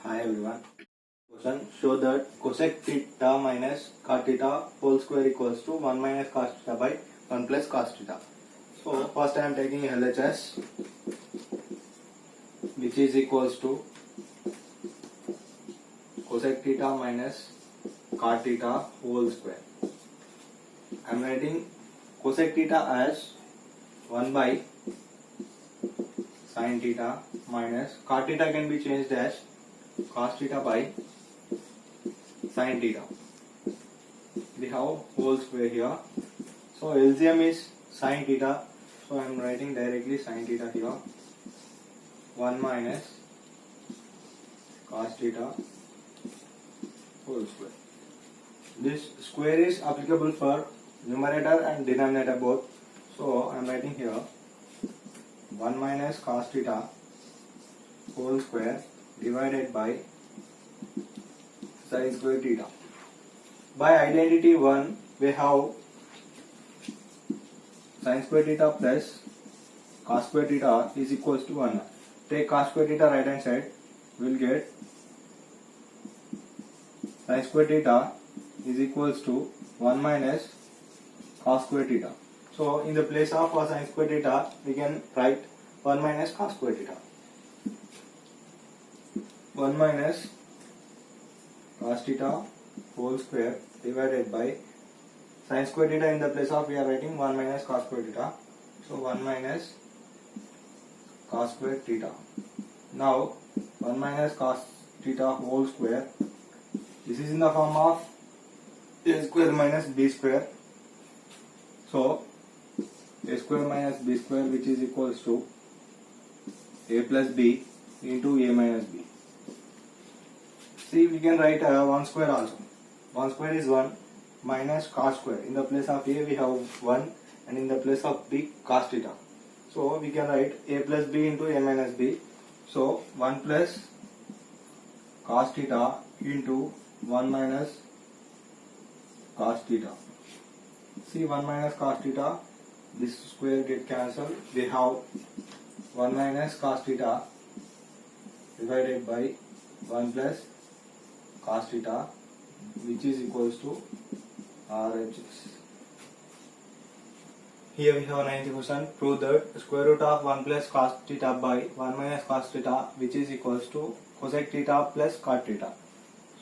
Hi everyone. Question: show that cosec theta minus cot theta whole square equals to 1 minus cos theta by 1 plus cos theta. So first I am taking LHS, which is equals to cosec theta minus cot theta whole square. I am writing cosec theta as 1 by sin theta minus cot theta can be changed as cos theta by sin theta. We have whole square here. So LCM is sin theta. So I am writing directly sin theta here. 1 minus cos theta whole square. This square is applicable for numerator and denominator both. So I am writing here 1 minus cos theta whole square divided by sin square theta. By identity 1, we have sin square theta plus cos square theta is equals to 1. Take cos square theta right hand side, we will get sin square theta is equals to 1 minus cos square theta. So in the place of sin square theta, we can write 1 minus cos square theta. 1 minus cos theta whole square divided by sin square theta. In the place of, we are writing 1 minus cos square theta. So 1 minus cos square theta. Now 1 minus cos theta whole square. This is in the form of a square minus b square. So a square minus b square, which is equals to a plus b into a minus b. See, we can write 1 square also. 1 square is 1 minus cos square. In the place of a we have 1 and in the place of b cos theta. So we can write a plus b into a minus b. So 1 plus cos theta into 1 minus cos theta. See, 1 minus cos theta, this square get cancelled. We have 1 minus cos theta divided by 1 plus cos theta, which is equals to RHS. Here we have 90%. Prove that square root of 1 plus cos theta by 1 minus cos theta, which is equals to cosec theta plus cot theta.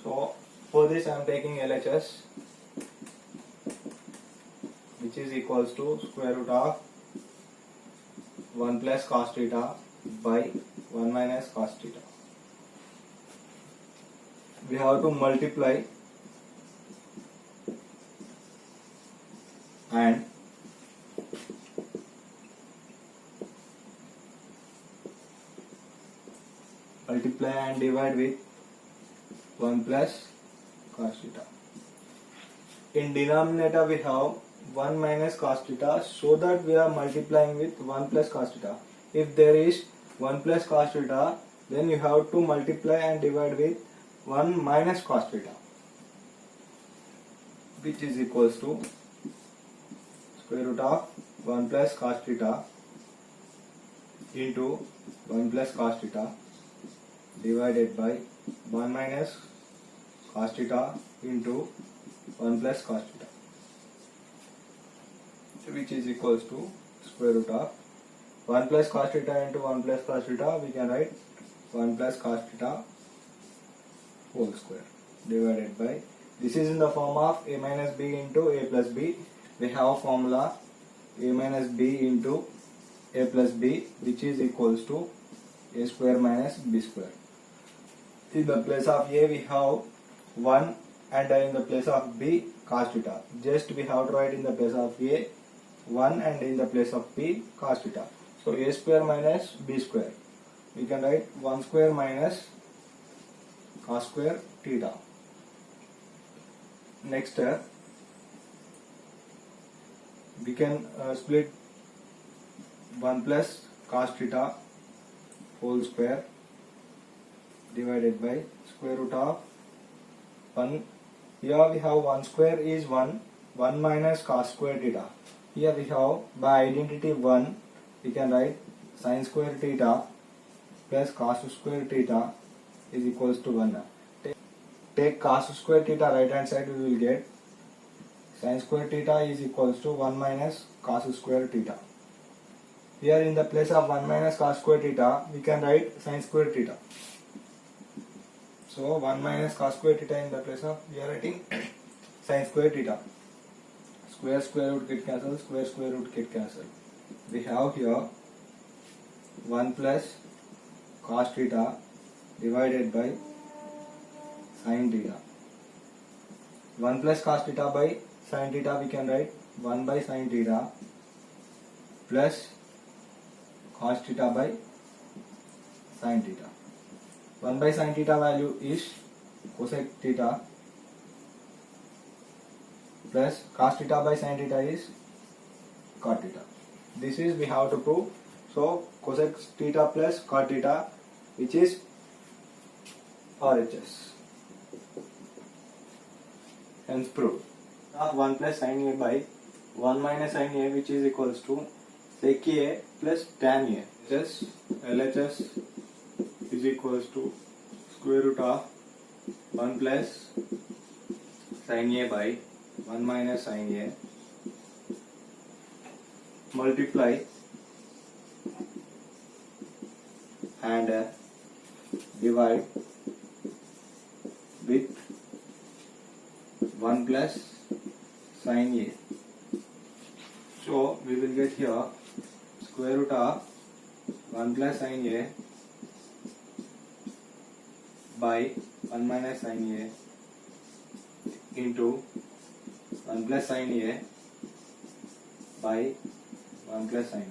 So for this I am taking LHS, which is equals to square root of 1 plus cos theta by 1 minus cos theta. We have to multiply and divide with 1 plus cos theta. In denominator we have 1 minus cos theta, so that we are multiplying with 1 plus cos theta. If there is 1 plus cos theta, then you have to multiply and divide with 1 minus cos theta, which is equals to square root of 1 plus cos theta into 1 plus cos theta divided by 1 minus cos theta into 1 plus cos theta, which is equals to square root of 1 plus cos theta into 1 plus cos theta. We can write 1 plus cos theta whole square divided by, this is in the form of a minus b into a plus b. We have formula a minus b into a plus b, which is equals to a square minus b square. In the place of a we have 1 and in the place of b cos theta. Just we have to write in the place of a 1 and in the place of b cos theta. So a square minus b square. We can write 1 square minus cos square theta. Next we can split 1 plus cos theta whole square divided by square root of 1. Here we have 1 square is 1 minus cos square theta. Here we have by identity 1, we can write sin square theta plus cos square theta is equals to 1. Take cos square theta right hand side, we will get sin square theta is equals to 1 minus cos square theta. Here in the place of 1 minus cos square theta, we can write sin square theta. So 1 minus cos square theta in the place of, we are writing sin square theta. Square root get cancelled, square root get cancelled. We have here 1 plus cos theta divided by sin theta. 1 plus cos theta by sin theta, we can write 1 by sin theta plus cos theta by sin theta. 1 by sin theta value is cosec theta plus cos theta by sin theta is cot theta. This is we have to prove. So cosec theta plus cot theta, which is RHS. Hence proved. 1 plus sin A by 1 minus sin A, which is equals to sec A plus tan A. LHS is equals to square root of 1 plus sin A by 1 minus sin A multiply and divide with 1 plus sin A. So we will get here square root of 1 plus sin A by 1 minus sin A into 1 plus sin A by 1 plus sin A.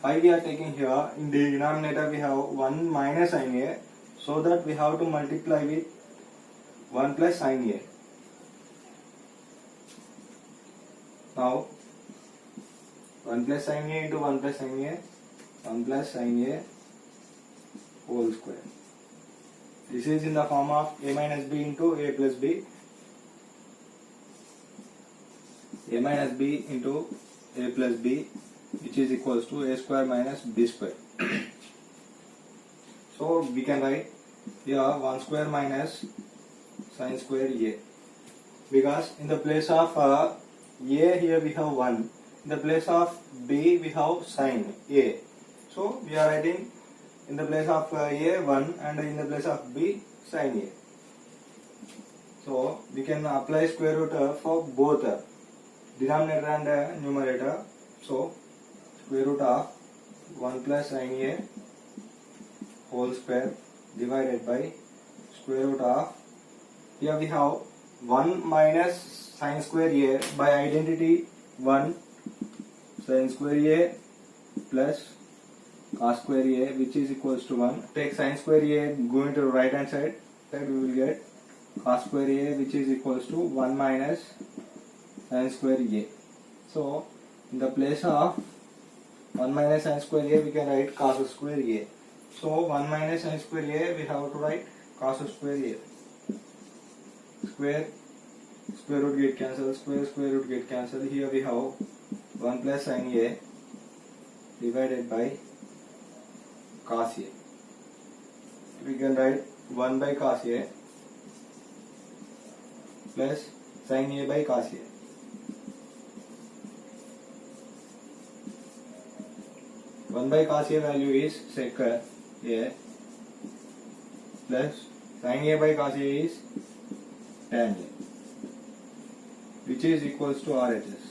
Why we are taking here, in the denominator we have 1 minus sin A, so that we have to multiply with 1 plus sin A. Now 1 plus sin A into 1 plus sin A, 1 plus sin A whole square. This is in the form of a minus b into a plus b. A minus b into a plus b, which is equals to a square minus b square. So we can write here 1 square minus sin square A, because in the place of A here we have 1, in the place of B we have sin A. So we are writing in the place of A 1 and in the place of B sin A. So we can apply square root for both denominator and numerator. So square root of 1 plus sin A whole square divided by square root of, here we have 1 minus sin square A by identity 1 sin square A plus cos square A, which is equals to 1. Take sin square A going to the right hand side, we will get cos square A, which is equals to 1 minus sin square A. So in the place of 1 minus sin square A, we can write cos square A. So 1 minus sin square A, we have to write cos square A. Square root get cancelled, square root get cancelled. Here we have 1 plus sin A divided by cos A. We can write 1 by cos A plus sin A by cos A. 1 by cos A value is sec A plus sin A by cos A is tan A, which is equals to RHS.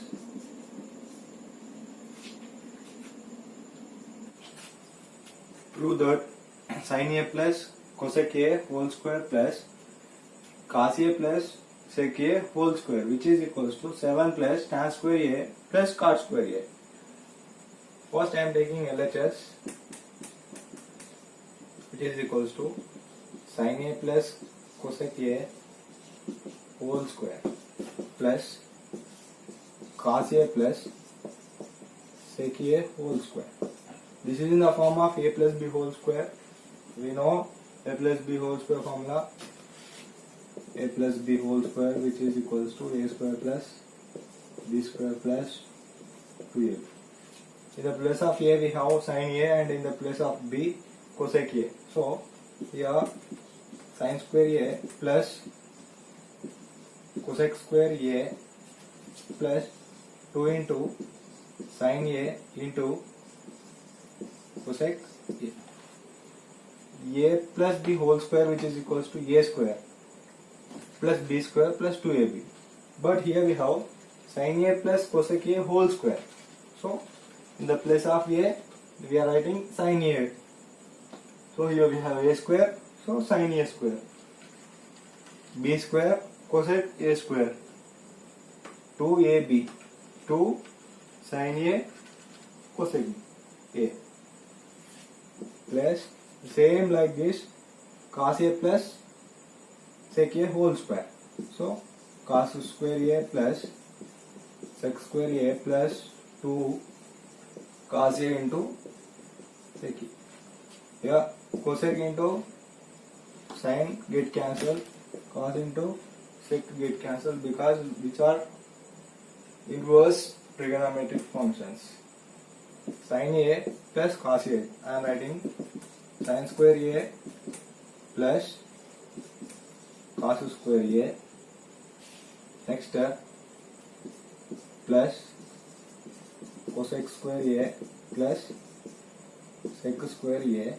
Prove that sin A plus cosec A whole square plus cos A plus sec A whole square, which is equals to 7 plus tan square A plus cot square A. First I am taking LHS, which is equals to sin A plus cosec A whole square plus cos A plus sec A whole square. This is in the form of A plus B whole square. We know A plus B whole square formula, A plus B whole square, which is equals to A square plus B square plus 2A. In the place of A we have sin A, and in the place of B cosec A. So here sin square A plus cosec square A plus 2 into sin A into cosec A plus B whole square, which is equals to A square plus B square plus 2AB. But here we have sin A plus cosec A whole square. So in the place of A we are writing sin A. So here we have A square, so sin A square. B square cosec A square. 2AB, 2 sin A cosec A, plus same like this cos A plus sec A whole square. So cos square A plus sec square A plus 2 cos A into sec A. Here cosec into sin get cancelled, cos into sec get cancelled, because which are inverse trigonometric functions. Sin A plus cos A. I am writing sin square A plus cos square A. Next plus cosec square A plus sec square A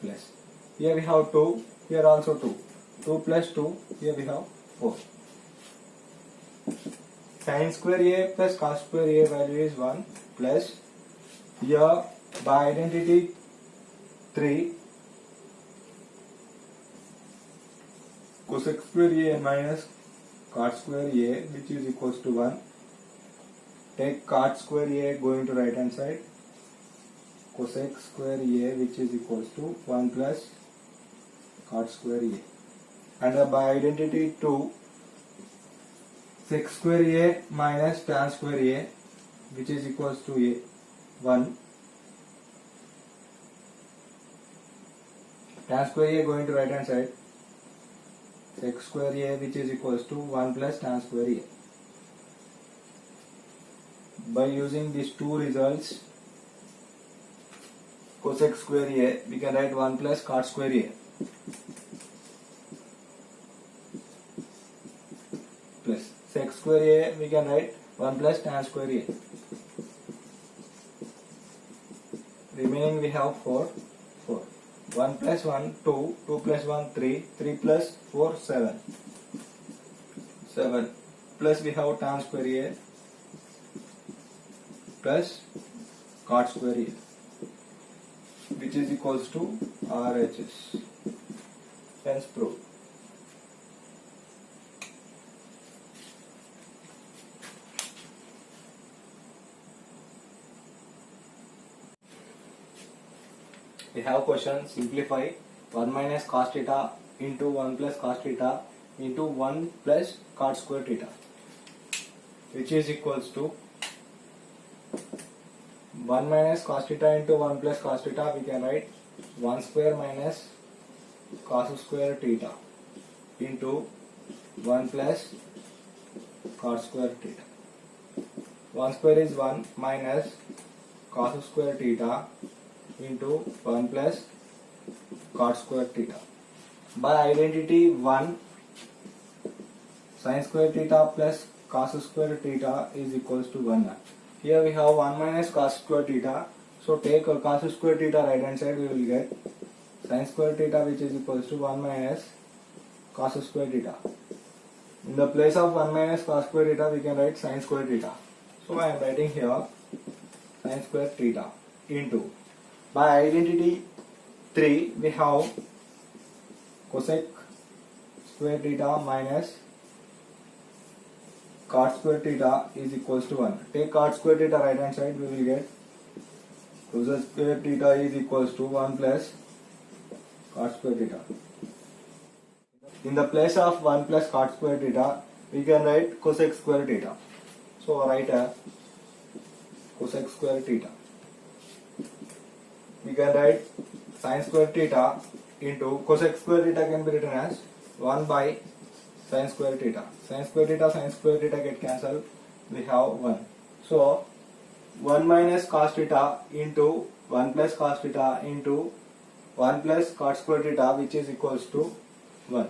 plus. Here we have 2, here also 2. 2 plus 2, here we have 4. Sin square A plus cos square A value is 1, plus here by identity 3 cosec square A minus cot square A, which is equals to 1. Take cot square A going to right hand side, cosec square A, which is equals to 1 plus cot square A. And by identity 2 sec square A minus tan square A, which is equals to A 1. Tan square A going to right hand side, sec square A, which is equals to 1 plus tan square A. By using these two results, cosec square A, we can write 1 plus cot square A plus sec square A, we can write 1 plus tan square A. Remaining we have 4. 1 plus 1, 2, 2 plus 1, 3, 3 plus 4, 7. 7 plus we have tan square A plus cot square A, which is equals to RHS. Hence proved. We have question, simplify 1 minus cos theta into 1 plus cos theta into 1 plus cot square theta, which is equals to 1 minus cos theta into 1 plus cos theta, we can write 1 square minus cos square theta into 1 plus cot square theta. 1 square is 1 minus cos square theta into 1 plus cot square theta. By identity 1, sin square theta plus cos square theta is equals to 1. Here we have 1 minus cos square theta. So take cos square theta right hand side, we will get sin square theta, which is equals to 1 minus cos square theta. In the place of 1 minus cos square theta, we can write sin square theta. So I am writing here sin square theta into, by identity 3 we have cosec square theta minus cot square theta is equals to 1. Take cot square theta right hand side, we will get cosec square theta is equals to 1 plus cot square theta. In the place of 1 plus cot square theta, we can write cosec square theta. So write a cosec square theta. We can write sin square theta into cosec square theta can be written as 1 by sin square theta. Sin square theta get cancelled. We have 1. So 1 minus cos theta into 1 plus cos theta into 1 plus cot square theta, which is equals to 1.